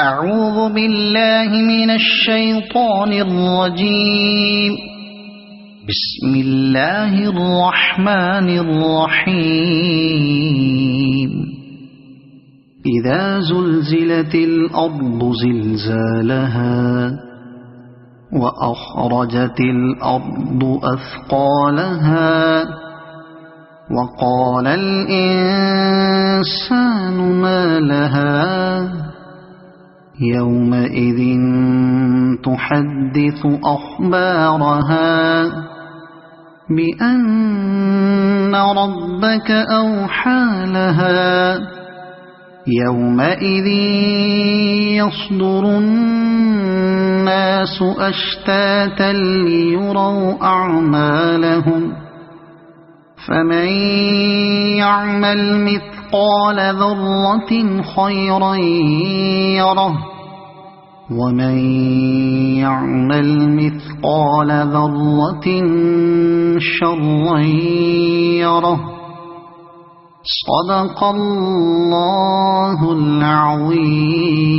أعوذ بالله من الشيطان الرجيم. بسم الله الرحمن الرحيم. إذا زلزلت الأرض زلزالها وأخرجت الأرض أثقالها وقال الإنسان ما لها يومئذ تحدث أخبارها بأن ربك أوحى لها يومئذ يصدر الناس أشتاتا ليروا أعمالهم فمن يعمل مثقال ذرة خيرا يره ومن يعمل مثقال ذرة شرا يره. صدق الله العظيم.